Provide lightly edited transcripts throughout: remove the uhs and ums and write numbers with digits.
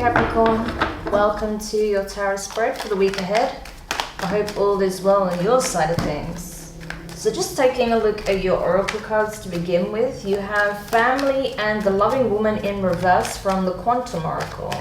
Capricorn, welcome to your tarot spread for the week ahead. I hope all is well on your side of things. So just taking a look at your oracle cards to begin with, you have family and the loving woman in reverse from the quantum oracle.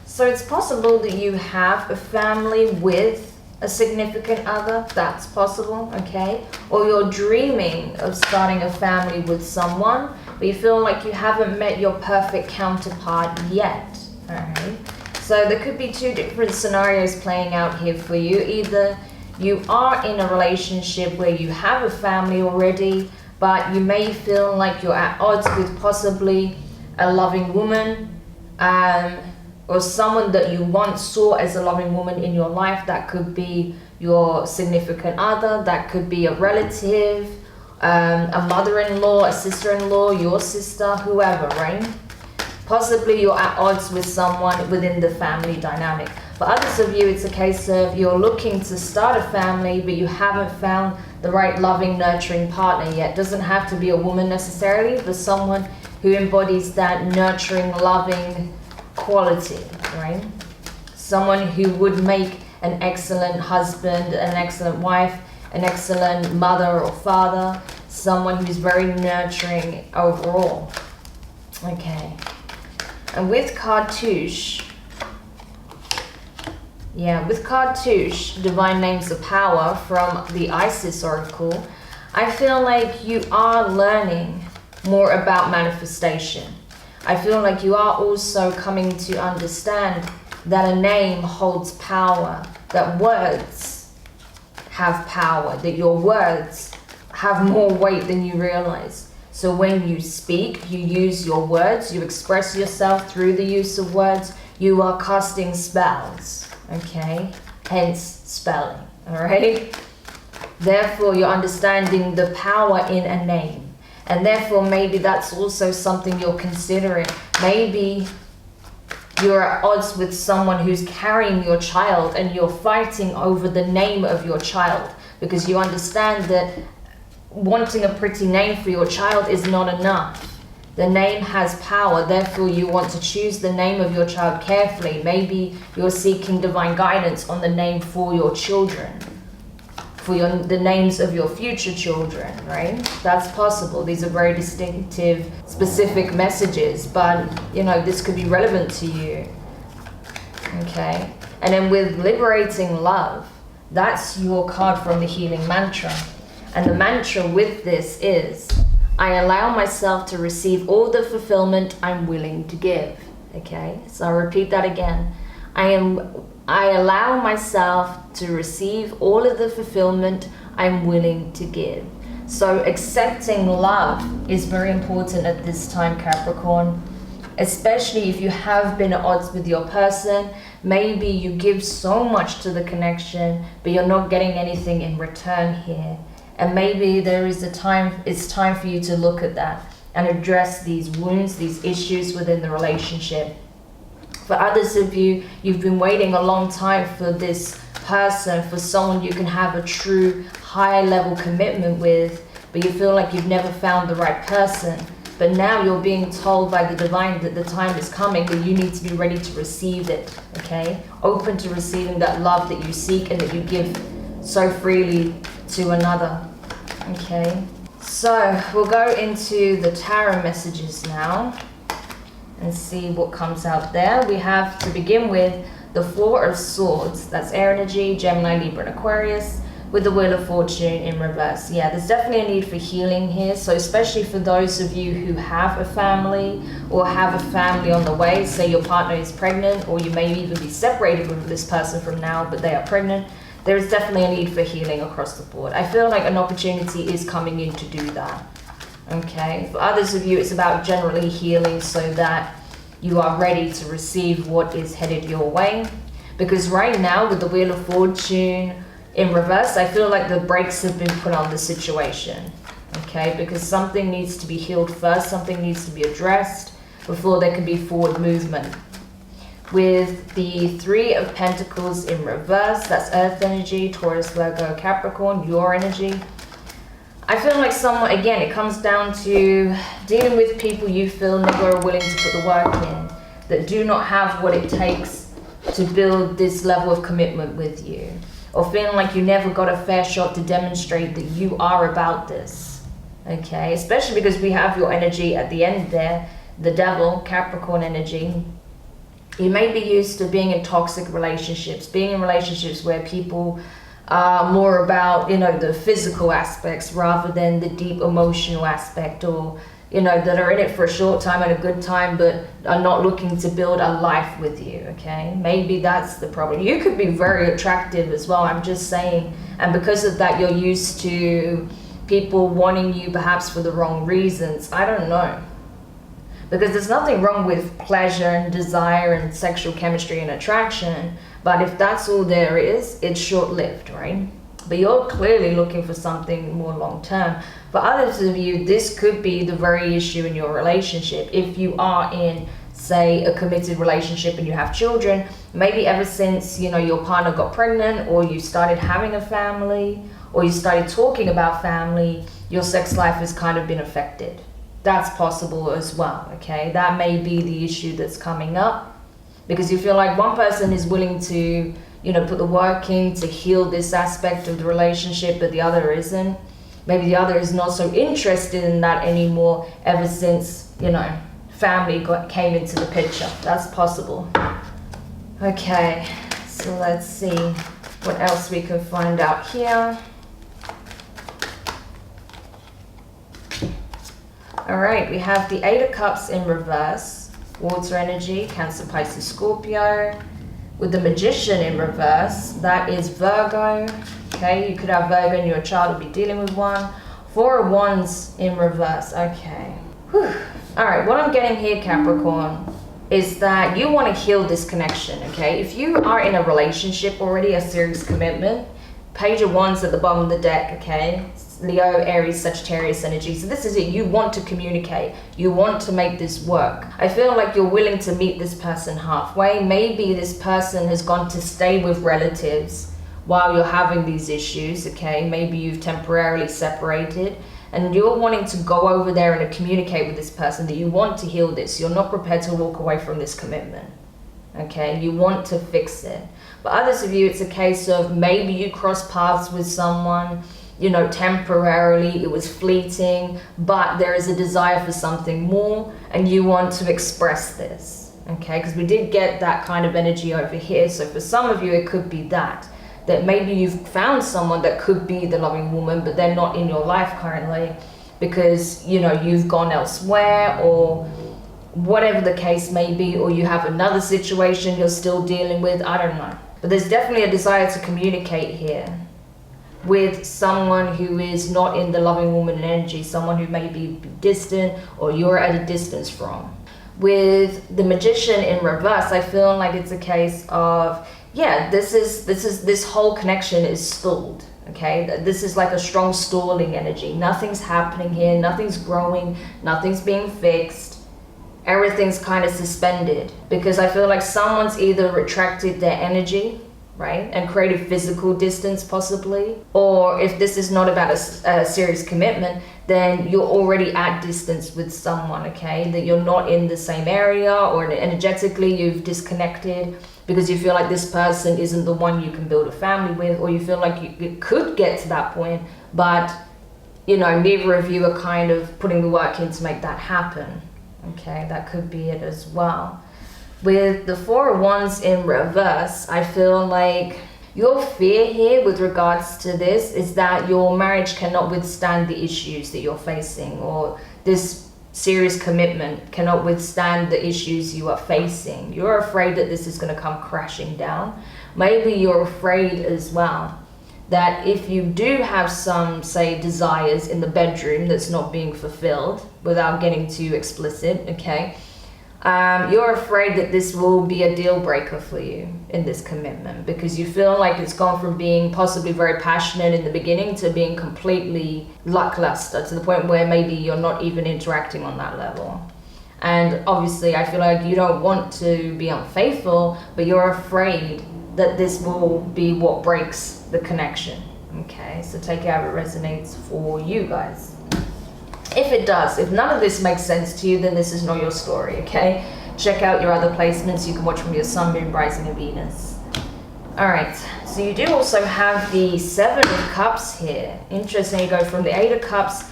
So it's possible that you have a family with a significant other, that's possible, okay? Or you're dreaming of starting a family with someone, but you feel like you haven't met your perfect counterpart yet, alright? So there could be two different scenarios playing out here for you. Either you are in a relationship where you have a family already, but you may feel like you're at odds with possibly a loving woman, or someone that you once saw as a loving woman in your life. That could be your significant other, that could be a relative, a mother-in-law, a sister-in-law, your sister, whoever, right? Possibly you're at odds with someone within the family dynamic. For others of you, it's a case of you're looking to start a family, but you haven't found the right loving, nurturing partner yet. Doesn't have to be a woman necessarily, but someone who embodies that nurturing, loving quality, right? Someone who would make an excellent husband, an excellent wife, an excellent mother or father, someone who's very nurturing overall. Okay. And with Cartouche, with Cartouche, Divine Names of Power from the Isis Oracle, I feel like you are learning more about manifestation. I feel like you are also coming to understand that a name holds power, that words have power, that your words have more weight than you realize. So when you speak, you use your words, you express yourself through the use of words, you are casting spells, okay? Hence spelling, all right? Therefore, you're understanding the power in a name. And therefore, maybe that's also something you're considering. Maybe you're at odds with someone who's carrying your child and you're fighting over the name of your child because you understand that wanting a pretty name for your child is not enough. The name has power, therefore you want to choose the name of your child carefully. Maybe you're seeking divine guidance on the name for your children, for the names of your future children, right? That's possible. These are very distinctive, specific messages, but you know, this could be relevant to you, okay? And then with Liberating Love, that's your card from the Healing Mantra. And the mantra with this is, I allow myself to receive all the fulfillment I'm willing to give, okay? So I'll repeat that again. I allow myself to receive all of the fulfillment I'm willing to give. So accepting love is very important at this time, Capricorn. Especially if you have been at odds with your person. Maybe you give so much to the connection, but you're not getting anything in return here. And maybe it's time for you to look at that and address these wounds, these issues within the relationship. For others of you, you've been waiting a long time for this person, for someone you can have a true high level commitment with, but you feel like you've never found the right person. But now you're being told by the divine that the time is coming, that you need to be ready to receive it, okay? Open to receiving that love that you seek and that you give so freely to another, okay? So we'll go into the tarot messages now and see what comes out there. We have, to begin with, the Four of Swords. That's air energy, Gemini, Libra, and Aquarius, with the Wheel of Fortune in reverse. Yeah, there's definitely a need for healing here. So especially for those of you who have a family or have a family on the way, say your partner is pregnant, or you may even be separated with this person from now, but they are pregnant. There is definitely a need for healing across the board. I feel like an opportunity is coming in to do that. Okay, for others of you, it's about generally healing so that you are ready to receive what is headed your way. Because right now, with the Wheel of Fortune in reverse, I feel like the brakes have been put on the situation. Okay, because something needs to be healed first, something needs to be addressed before there can be forward movement. With the Three of Pentacles in reverse, that's Earth energy, Taurus, Virgo, Capricorn, your energy. I feel like someone, again, it comes down to dealing with people you feel never are willing to put the work in. that do not have what it takes to build this level of commitment with you, or feeling like you never got a fair shot to demonstrate that you are about this. Okay, especially because we have your energy at the end there, the devil, Capricorn energy. You may be used to being in toxic relationships, being in relationships where people are more about, you know, the physical aspects rather than the deep emotional aspect, or, you know, that are in it for a short time and a good time, but are not looking to build a life with you, okay? Maybe that's the problem. You could be very attractive as well, I'm just saying, and because of that, you're used to people wanting you perhaps for the wrong reasons. I don't know. Because there's nothing wrong with pleasure and desire and sexual chemistry and attraction, but if that's all there is, it's short-lived, right? But you're clearly looking for something more long-term. For others of you, this could be the very issue in your relationship. If you are in, say, a committed relationship and you have children, maybe ever since, you know, your partner got pregnant, or you started having a family, or you started talking about family, your sex life has kind of been affected. That's possible as well, okay? That may be the issue that's coming up, because you feel like one person is willing to, you know, put the work in to heal this aspect of the relationship, but the other isn't. Maybe the other is not so interested in that anymore ever since, you know, family came into the picture. That's possible. Okay, so let's see what else we can find out here. All right, we have the Eight of Cups in reverse, water energy, Cancer, Pisces, Scorpio. With the Magician in reverse, that is Virgo. Okay, you could have Virgo and your child will be dealing with one. Four of Wands in reverse, okay. Whew. All right, what I'm getting here, Capricorn, is that you want to heal this connection, okay? If you are in a relationship already, a serious commitment, Page of Wands at the bottom of the deck, okay? Leo, Aries, Sagittarius energy. So this is it. You want to communicate. You want to make this work. I feel like you're willing to meet this person halfway. Maybe this person has gone to stay with relatives while you're having these issues, okay? Maybe you've temporarily separated and you're wanting to go over there and communicate with this person that you want to heal this. You're not prepared to walk away from this commitment, okay? You want to fix it. But others of you, it's a case of maybe you cross paths with someone, you know, temporarily, it was fleeting, but there is a desire for something more and you want to express this, okay? Because we did get that kind of energy over here. So for some of you, it could be that maybe you've found someone that could be the loving woman, but they're not in your life currently because, you know, you've gone elsewhere or whatever the case may be, or you have another situation you're still dealing with, I don't know. But there's definitely a desire to communicate here with someone who is not in the loving woman energy, someone who may be distant or you're at a distance from. With the Magician in reverse, I feel like it's a case of, yeah, this whole connection is stalled, okay? This is like a strong stalling energy. Nothing's happening here, nothing's growing, nothing's being fixed. Everything's kind of suspended because I feel like someone's either retracted their energy, right, and created physical distance possibly, or if this is not about a serious commitment, then you're already at distance with someone, okay, that you're not in the same area, or energetically you've disconnected because you feel like this person isn't the one you can build a family with, or you feel like you could get to that point, but, you know, neither of you are kind of putting the work in to make that happen, okay? That could be it as well. With the Four of Wands in reverse, I feel like your fear here with regards to this is that your marriage cannot withstand the issues that you're facing, or this serious commitment cannot withstand the issues you are facing. You're afraid that this is going to come crashing down. Maybe you're afraid as well that if you do have some, say, desires in the bedroom that's not being fulfilled, without getting too explicit, okay, you're afraid that this will be a deal breaker for you in this commitment because you feel like it's gone from being possibly very passionate in the beginning to being completely lackluster, to the point where maybe you're not even interacting on that level. And obviously I feel like you don't want to be unfaithful, but you're afraid that this will be what breaks the connection. Okay, so take it how it resonates for you guys. If it does, if none of this makes sense to you, then this is not your story, okay? check out your other placements. You can watch from your Sun, Moon, Rising, and Venus. All right, so you do also have the Seven of Cups here. Interesting, you go from the Eight of Cups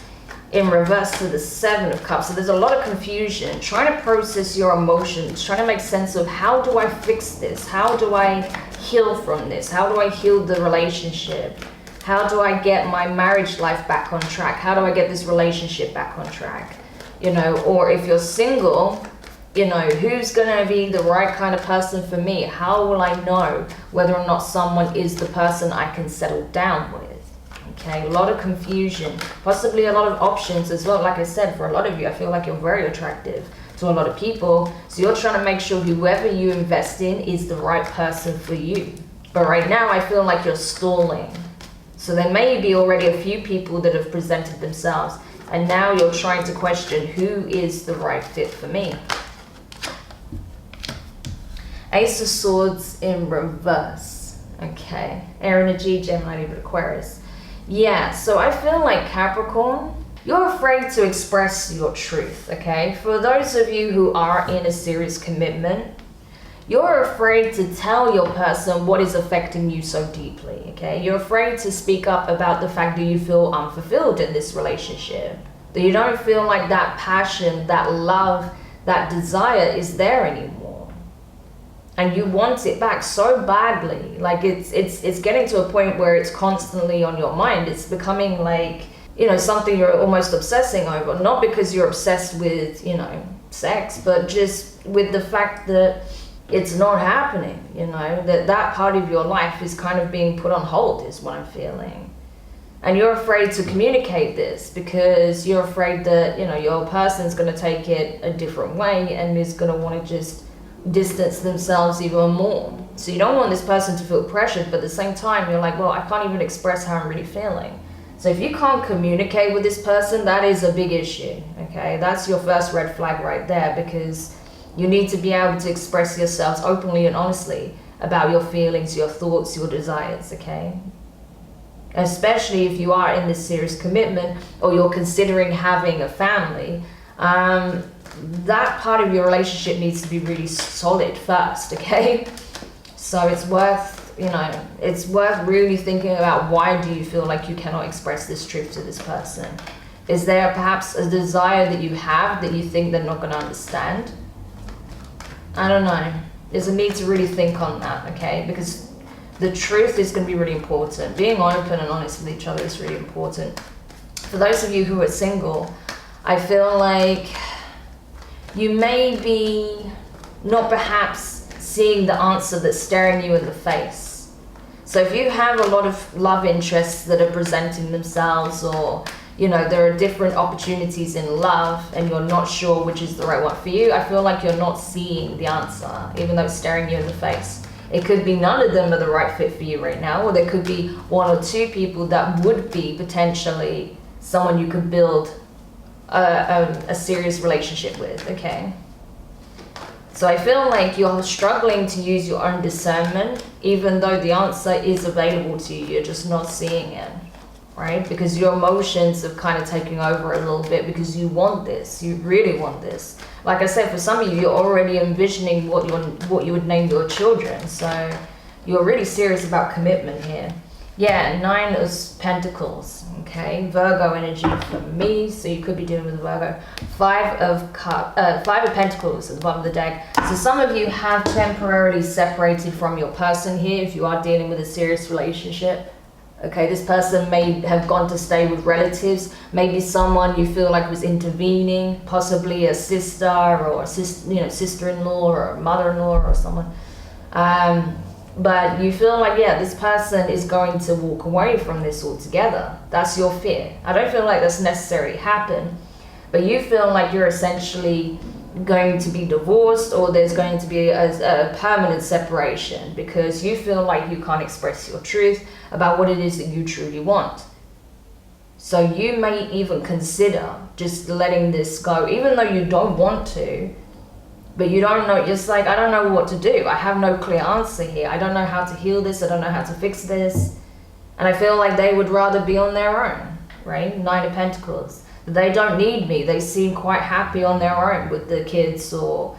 in reverse to the Seven of Cups. So there's a lot of confusion, trying to process your emotions, trying to make sense of how do I fix this? How do I heal from this? How do I heal the relationship? How do I get my marriage life back on track? How do I get this relationship back on track? You know, or if you're single, you know, who's gonna be the right kind of person for me? How will I know whether or not someone is the person I can settle down with? Okay, a lot of confusion, possibly a lot of options as well. Like I said, for a lot of you, I feel like you're very attractive to a lot of people. So you're trying to make sure whoever you invest in is the right person for you. But right now, I feel like you're stalling. So there may be already a few people that have presented themselves, and now you're trying to question who is the right fit for me. Ace of Swords in reverse. Okay, air energy, Gemini, Libra, Aquarius. Yeah, so I feel like Capricorn, you're afraid to express your truth, okay? For those of you who are in a serious commitment, you're afraid to tell your person what is affecting you so deeply, okay? You're afraid to speak up about the fact that you feel unfulfilled in this relationship, that you don't feel like that passion, that love, that desire is there anymore. And you want it back so badly. Like it's getting to a point where it's constantly on your mind. It's becoming like, you know, something you're almost obsessing over. Not because you're obsessed with, you know, sex, but just with the fact that it's not happening, you know, that part of your life is kind of being put on hold is what I'm feeling. And you're afraid to communicate this because you're afraid that, you know, your person's going to take it a different way and is going to want to just distance themselves even more. So you don't want this person to feel pressured, but at the same time, you're like, well, I can't even express how I'm really feeling. So if you can't communicate with this person, that is a big issue, okay? That's your first red flag right there, because you need to be able to express yourselves openly and honestly about your feelings, your thoughts, your desires, okay? Especially if you are in this serious commitment or you're considering having a family, that part of your relationship needs to be really solid first, okay? So it's worth, you know, it's worth really thinking about, why do you feel like you cannot express this truth to this person? Is there perhaps a desire that you have that you think they're not going to understand? I don't know. There's a need to really think on that, okay? Because the truth is going to be really important. Being open and honest with each other is really important. For those of you who are single, I feel like you may be not perhaps seeing the answer that's staring you in the face. So if you have a lot of love interests that are presenting themselves, or, you know, there are different opportunities in love and you're not sure which is the right one for you, I feel like you're not seeing the answer, even though it's staring you in the face. It could be none of them are the right fit for you right now, or there could be one or two people that would be potentially someone you could build a serious relationship with, okay? So I feel like you're struggling to use your own discernment, even though the answer is available to you, you're just not seeing it, right? Because your emotions have kind of taken over a little bit, because you want this, you really want this. Like I said, for some of you, you're already envisioning what you would name your children, so you're really serious about commitment here. Yeah, 9 of Pentacles, okay? Virgo energy for me, so you could be dealing with Virgo. 5 of Pentacles at the bottom of the deck. So some of you have temporarily separated from your person here if you are dealing with a serious relationship. Okay, this person may have gone to stay with relatives, maybe someone you feel like was intervening, possibly a sister or a sister-in-law or a mother-in-law or someone. But you feel like, yeah, this person is going to walk away from this altogether. That's your fear. I don't feel like that's necessarily happen, but you feel like you're essentially going to be divorced, or there's going to be a permanent separation, because you feel like you can't express your truth about what it is that you truly want. So you may even consider just letting this go, even though you don't want to. But you don't know, just like, I don't know what to do. I have no clear answer here. I don't know how to heal this. I don't know how to fix this. And I feel like they would rather be on their own, right? 9 of Pentacles. They don't need me. They seem quite happy on their own with the kids, or,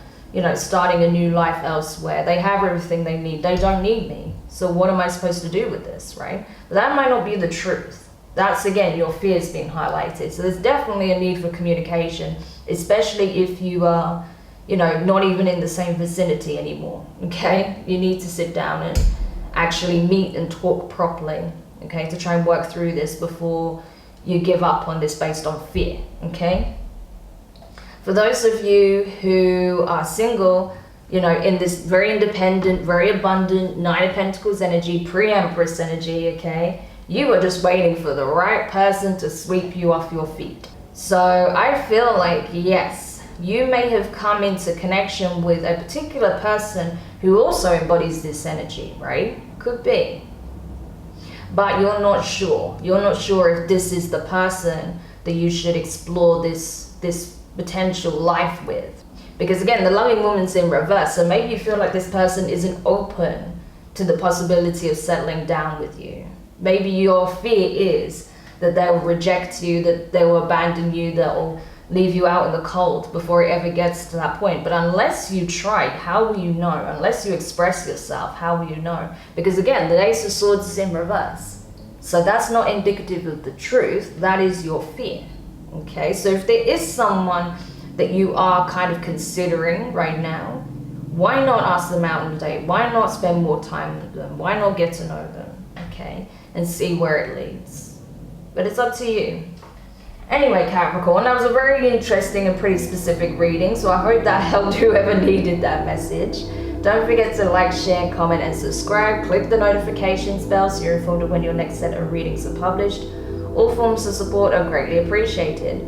starting a new life elsewhere. They have everything they need. They don't need me. So what am I supposed to do with this, right? But that might not be the truth. That's, again, your fears being highlighted. So there's definitely a need for communication, especially if you are, not even in the same vicinity anymore, okay? You need to sit down and actually meet and talk properly, okay, to try and work through this before you give up on this based on fear, okay? For those of you who are single, in this very independent, very abundant Nine of Pentacles energy, pre-Empress energy, okay? You are just waiting for the right person to sweep you off your feet. So I feel like, yes, you may have come into connection with a particular person who also embodies this energy, right? Could be. But you're not sure. You're not sure if this is the person that you should explore this potential life with. Because again, the loving woman's in reverse, so maybe you feel like this person isn't open to the possibility of settling down with you. Maybe your fear is that they'll reject you, that they will abandon you, they'll leave you out in the cold before it ever gets to that point. But unless you try, how will you know? Unless you express yourself, how will you know? Because again, the Ace of Swords is in reverse. So that's not indicative of the truth, that is your fear. Okay, so if there is someone that you are kind of considering right now, why not ask them out on a date? Why not spend more time with them? Why not get to know them? Okay, and see where it leads. But it's up to you. Anyway, Capricorn, that was a very interesting and pretty specific reading, so I hope that helped whoever needed that message. Don't forget to like, share, comment, and subscribe. Click the notifications bell so you're informed of when your next set of readings are published. All forms of support are greatly appreciated.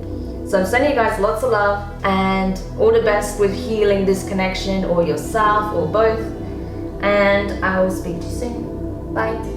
So I'm sending you guys lots of love and all the best with healing this connection, or yourself, or both. And I will speak to you soon. Bye.